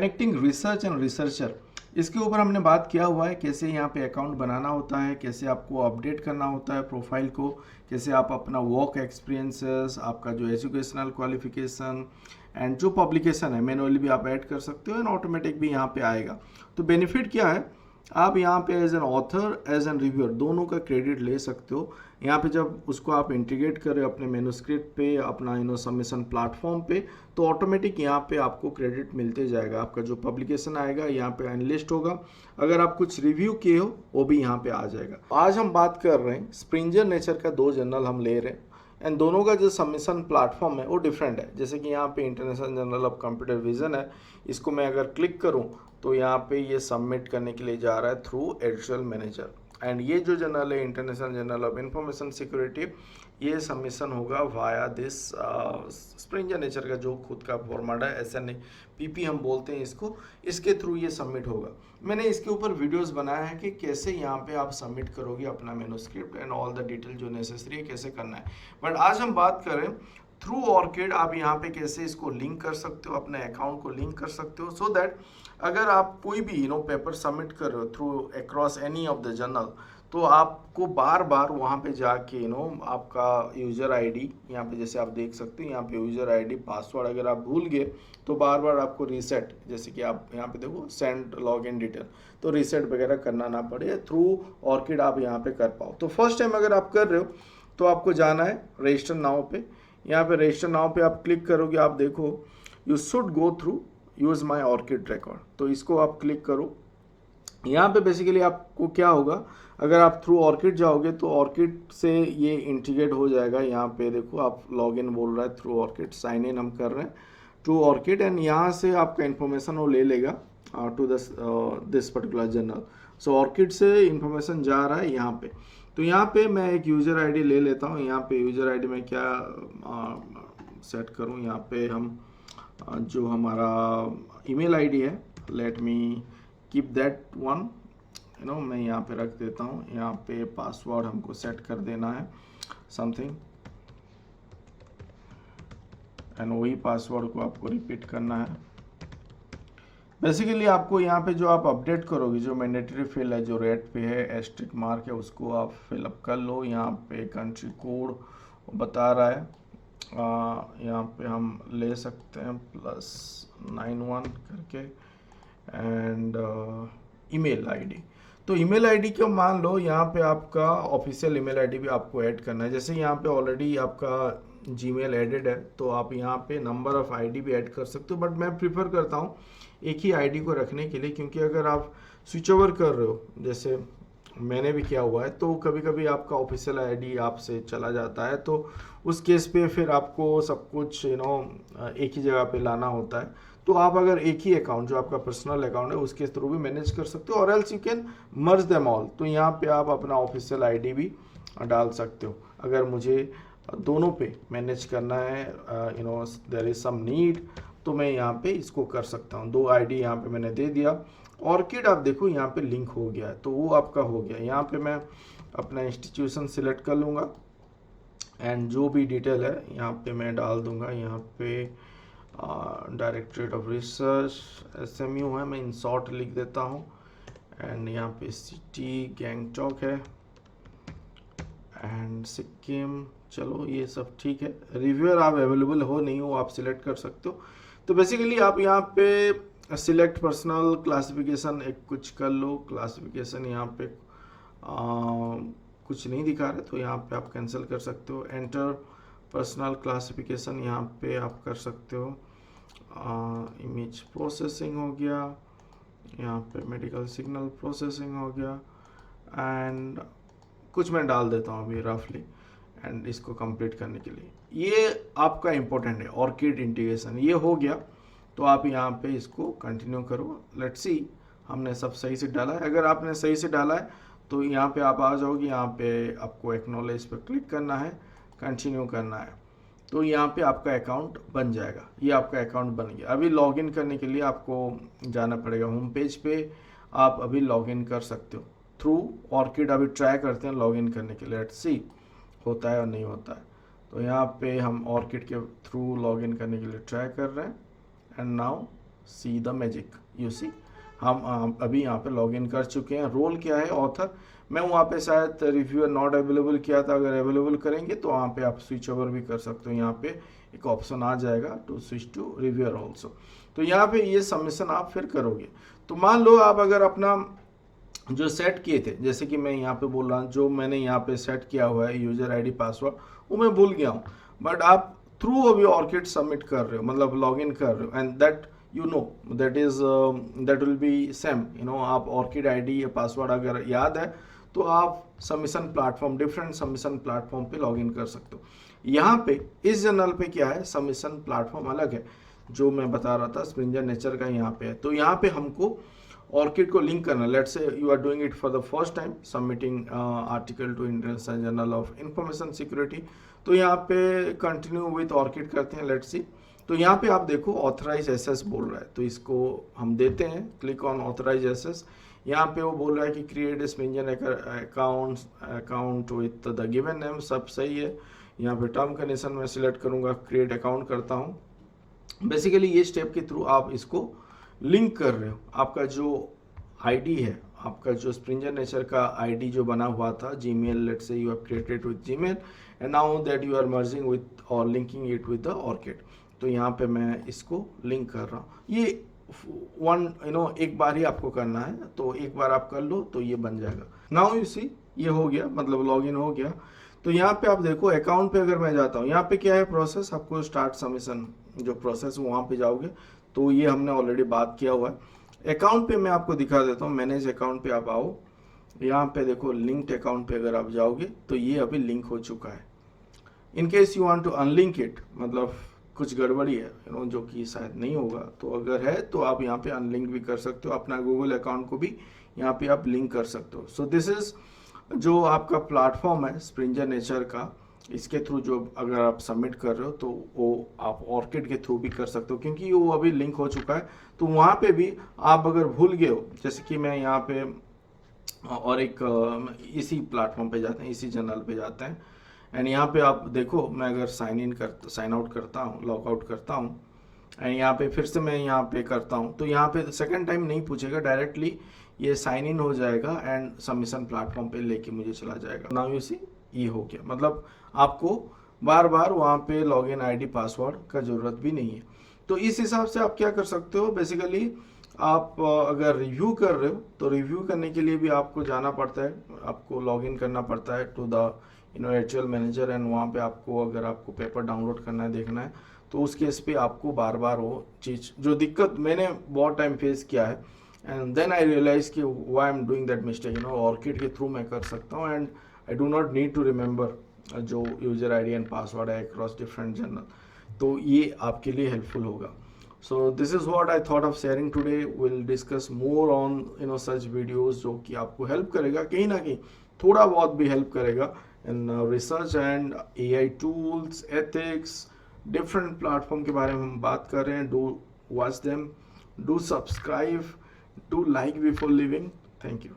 Connecting research and researcher, इसके ऊपर हमने बात किया हुआ है, कैसे यहाँ पे अकाउंट बनाना होता है, कैसे आपको अपडेट करना होता है प्रोफाइल को, कैसे आप अपना वर्क एक्सपीरियंसेस, आपका जो एजुकेशनल क्वालिफिकेशन एंड जो पब्लिकेशन है मैनुअली भी आप ऐड कर सकते हो एंड ऑटोमेटिक भी यहाँ पे आएगा। तो बेनिफिट क्या है, आप यहाँ पे as an author as an reviewer दोनों का क्रेडिट ले सकते हो। यहाँ पे जब उसको आप इंटीग्रेट करें अपने मैन्युस्क्रिप्ट पे, अपना सबमिशन प्लेटफॉर्म पे, तो ऑटोमेटिक यहाँ पे आपको क्रेडिट मिलते जाएगा। आपका जो पब्लिकेशन आएगा यहाँ पे एनलिस्ट होगा, अगर आप कुछ रिव्यू किए हो वो भी यहाँ पे आ जाएगा। आज हम बात कर रहे हैं स्प्रिंगर नेचर का, 2 जर्नल हम ले रहे हैं एंड दोनों का जो सबमिशन प्लेटफॉर्म है वो डिफरेंट है। जैसे कि यहाँ पे international Journal of computer vision है, इसको मैं अगर क्लिक करूँ तो यहाँ पे ये सबमिट करने के लिए जा रहा है थ्रू एडिटोरियल मैनेजर। एंड ये जो जर्नल है international Journal of Information security, ये सबमिशन होगा वाया दिस स्प्रिंगर नेचर का जो खुद का फॉर्मेट है, SNAPP हम बोलते हैं इसको, इसके थ्रू ये सबमिट होगा। मैंने इसके ऊपर वीडियोस बनाया है कि कैसे यहाँ पे आप सबमिट करोगे अपना manuscript and all the detail जो नेसेसरी है कैसे करना है। बट आज हम बात करें थ्रू ऑर्किड आप यहाँ पे कैसे इसको लिंक कर सकते हो, अपने अकाउंट को लिंक कर सकते हो, सो दैट अगर आप कोई भी पेपर सबमिट कर रहे हो through across any of the journal, तो आपको बार बार वहाँ पे जाके आपका यूज़र आईडी, यहाँ पे जैसे आप देख सकते हो यहाँ पे यूज़र आईडी पासवर्ड अगर आप भूल गए तो बार बार आपको रीसेट, जैसे कि आप यहाँ पे देखो सेंड लॉगिन डिटेल, तो रीसेट वगैरह करना ना पड़े, थ्रू ऑर्किड आप यहाँ पे कर पाओ। तो फर्स्ट टाइम अगर आप कर रहे हो तो आपको जाना है रजिस्टर नाउ पे। यहाँ पे रजिस्टर नाउ पे आप क्लिक करोगे, आप देखो you should go through use my orchid record, तो इसको आप क्लिक करो। यहाँ पे बेसिकली आपको क्या होगा, अगर आप थ्रू ऑर्किड जाओगे तो ऑर्किड से ये इंटीग्रेट हो जाएगा। यहाँ पे देखो आप लॉगिन बोल रहा है थ्रू ऑर्किड, साइन इन हम कर रहे हैं थ्रू ऑर्किड एंड यहाँ से आपका इन्फॉर्मेशन वो ले लेगा to this particular journal. So ORCID से इंफॉर्मेशन जा रहा है यहाँ पे। तो यहाँ पे मैं एक यूज़र आईडी ले लेता हूँ। यहाँ पे यूज़र आईडी में क्या सेट करूँ, यहाँ पे हम जो हमारा ईमेल आईडी है, let me keep that one, मैं यहाँ पे रख देता हूँ। यहाँ पे पासवर्ड हमको सेट कर देना है समथिंग एंड वही पासवर्ड को आपको रिपीट करना है। बेसिकली आपको यहाँ पे जो आप अपडेट करोगे, जो मैंडेटरी फिल है, जो रेड पे है, एस्ट्रिक मार्क है, उसको आप फिलअप कर लो। यहाँ पे कंट्री कोड बता रहा है, यहाँ पे हम ले सकते हैं +91 करके एंड ईमेल आईडी। तो ईमेल आईडी को मान लो यहाँ पे आपका ऑफिशियल ईमेल आईडी भी आपको ऐड करना है। जैसे यहाँ पे ऑलरेडी आपका जीमेल एडेड है तो आप यहाँ पे नंबर ऑफ आईडी भी ऐड कर सकते हो, बट मैं प्रीफर करता हूँ एक ही आईडी को रखने के लिए, क्योंकि अगर आप स्विच ओवर कर रहे हो जैसे मैंने भी किया हुआ है तो कभी कभी आपका ऑफिशियल आईडी आपसे चला जाता है, तो उस केस पे फिर आपको सब कुछ एक ही जगह पे लाना होता है। तो आप अगर एक ही अकाउंट जो आपका पर्सनल अकाउंट है उसके थ्रू भी मैनेज कर सकते हो, और else you can merge them all. तो यहाँ पे आप अपना ऑफिशियल आईडी भी डाल सकते हो। अगर मुझे दोनों पे मैनेज करना है, देयर इज सम नीड, तो मैं यहाँ पे इसको कर सकता हूँ। 2 आईडी यहाँ पे मैंने दे दिया। ऑर्किड आप देखो यहाँ पे लिंक हो गया है, तो वो आपका हो गया। यहाँ पे मैं अपना इंस्टीट्यूशन सिलेक्ट कर लूँगा एंड जो भी डिटेल है यहाँ पे मैं डाल दूँगा। यहाँ पे डायरेक्टरेट ऑफ रिसर्च SMU है, मैं इन शॉर्ट लिख देता हूँ एंड यहाँ पे सिटी गैंगटॉक है एंड सिक्किम। चलो ये सब ठीक है। रिव्यूअर आप अवेलेबल हो नहीं हो आप सिलेक्ट कर सकते हो। तो बेसिकली आप यहाँ पे सिलेक्ट पर्सनल क्लासिफिकेशन एक कुछ कर लो। क्लासिफिकेशन यहाँ पे कुछ नहीं दिखा रहा, तो यहाँ पे आप कैंसिल कर सकते हो। एंटर पर्सनल क्लासिफिकेशन यहाँ पे आप कर सकते हो। इमेज प्रोसेसिंग हो गया, यहाँ पे मेडिकल सिग्नल प्रोसेसिंग हो गया एंड कुछ मैं डाल देता हूँ अभी रफली एंड इसको कंप्लीट करने के लिए। ये आपका इम्पोर्टेंट है ऑर्किड इंटीग्रेशन, ये हो गया। तो आप यहाँ पे इसको कंटिन्यू करो। लेट्स सी हमने सब सही से डाला है। अगर आपने सही से डाला है तो यहाँ पे आप आ जाओगे, यहाँ पे आपको एक्नॉलेज पे क्लिक करना है, कंटिन्यू करना है, तो यहाँ पे आपका अकाउंट बन जाएगा। ये आपका अकाउंट बन गया। अभी लॉगिन करने के लिए आपको जाना पड़ेगा होम पेज पे, आप अभी लॉगिन कर सकते हो थ्रू ऑर्किड। अभी ट्राई करते हैं लॉगिन करने के लिए, लेट्स सी होता है और नहीं होता है। तो यहाँ पे हम ऑर्किड के थ्रू लॉगिन करने के लिए ट्राई कर रहे हैं and now see the magic, you see हम अभी यहाँ पे लॉगिन कर चुके हैं। रोल क्या है? ऑथर। मैं वहाँ पे शायद रिव्यूअर नॉट अवेलेबल किया था, अगर अवेलेबल करेंगे तो वहाँ पे आप स्विच ओवर भी कर सकते हो। यहाँ पे एक ऑप्शन आ जाएगा to switch to reviewer also. तो यहाँ पे ये सबमिशन आप फिर करोगे। तो मान लो आप अगर अपना जो सेट किए थे, जैसे कि मैं यहाँ पे बोल रहा हूँ, जो मैंने यहाँ पे सेट किया हुआ है यूजर आईडी पासवर्ड, वो मैं भूल गया हूँ, बट आप थ्रू अभी ऑर्किड सबमिट कर रहे हो, मतलब लॉगिन कर रहे हो, and that you know that will be same, you know, आप ऑर्किड आईडी या पासवर्ड अगर याद है तो आप submission platform, different submission platform पे लॉगिन कर सकते हो। यहाँ पे इस जर्नल पे क्या है, सबमिशन प्लेटफॉर्म अलग है, जो मैं बता रहा था स्प्रिंगर नेचर का यहाँ पे है। तो यहाँ पे हमको ऑर्किड को लिंक करना, let's say you are doing it for the first time, submitting article to International Journal of Information Security. तो यहाँ पे कंटिन्यू विथ ऑर्किड करते हैं, लेट्स सी। तो यहाँ पे आप देखो ऑथराइज एसेस बोल रहा है, तो इसको हम देते हैं, क्लिक ऑन ऑथराइज एसेस। यहाँ पे वो बोल रहा है कि create Springer account with the given name, सब सही है। यहाँ पे टर्म कंडीशन में सिलेक्ट करूँगा, क्रिएट अकाउंट करता हूँ। बेसिकली ये स्टेप के थ्रू आप इसको लिंक कर रहे हो। आपका जो आईडी है, आपका जो स्प्रिंगर नेचर का आईडी जो बना हुआ था Gmail, let's say you have created with Gmail and now that you are merging with और linking it with the ORCID. तो यहाँ पे मैं इसको लिंक कर रहा हूँ। ये एक बार ही आपको करना है, तो एक बार आप कर लो तो ये बन जाएगा। नाउ यू सी, ये हो गया, मतलब लॉगिन हो गया। तो यहाँ पे आप देखो अकाउंट पे अगर मैं जाता हूँ, यहाँ पे क्या है प्रोसेस, आपको स्टार्ट सबमिशन जो प्रोसेस वहाँ पे जाओगे, तो ये हमने ऑलरेडी बात किया हुआ है। अकाउंट पे मैं आपको दिखा देता हूँ, मैनेज अकाउंट पे आप आओ, यहाँ पे देखो लिंक्ड अकाउंट पे अगर आप जाओगे तो ये अभी लिंक हो चुका है। In case you want to unlink it, मतलब कुछ गड़बड़ी है, जो कि शायद नहीं होगा, तो अगर है तो आप यहाँ पे अनलिंक भी कर सकते हो, अपना गूगल अकाउंट को भी यहाँ पे आप लिंक कर सकते हो। सो दिस इज जो आपका प्लेटफॉर्म है स्प्रिंगर नेचर का, इसके थ्रू जो अगर आप सबमिट कर रहे हो तो वो आप ऑर्किड के थ्रू भी कर सकते हो, क्योंकि वो अभी लिंक हो चुका है। तो वहाँ पे भी आप अगर भूल गए हो, जैसे कि मैं यहाँ पे और एक इसी प्लेटफॉर्म पे जाते हैं, इसी जर्नल पे जाते हैं, एंड यहाँ पे आप देखो मैं अगर साइन आउट करता हूँ, लॉग आउट करता हूँ, एंड यहाँ पे फिर से मैं यहाँ पे करता हूँ, तो यहाँ पे सेकंड टाइम नहीं पूछेगा, डायरेक्टली ये साइन इन हो जाएगा एंड सबमिशन प्लेटफॉर्म पे लेके मुझे चला जाएगा। नाउ यू सी, ये हो गया, मतलब आपको बार बार वहाँ पे लॉगिन आईडी पासवर्ड का ज़रूरत भी नहीं है। तो इस हिसाब से आप क्या कर सकते हो, बेसिकली आप अगर रिव्यू कर रहे हो तो रिव्यू करने के लिए भी आपको जाना पड़ता है, आपको लॉगिन करना पड़ता है to the HUL manager, and वहाँ पे आपको अगर आपको पेपर डाउनलोड करना है, देखना है, तो उस केस पे आपको बार बार वो चीज़, जो दिक्कत मैंने बहुत टाइम फेस किया है, एंड देन आई रियलाइज कि why I am doing that mistake, ORCID के थ्रू मैं कर सकता हूँ, and I do not need to remember जो यूजर आईडी एंड पासवर्ड है अक्रॉस डिफरेंट जर्नल। तो ये आपके लिए हेल्पफुल होगा। So this is what I thought of sharing today. Will discuss more on such videos जो कि आपको हेल्प करेगा, कहीं ना कहीं थोड़ा बहुत भी हेल्प करेगा in research and AI tools, ethics, different platform के बारे में हम बात कर रहे हैं। Do watch them, do subscribe, do like before living. Thank you.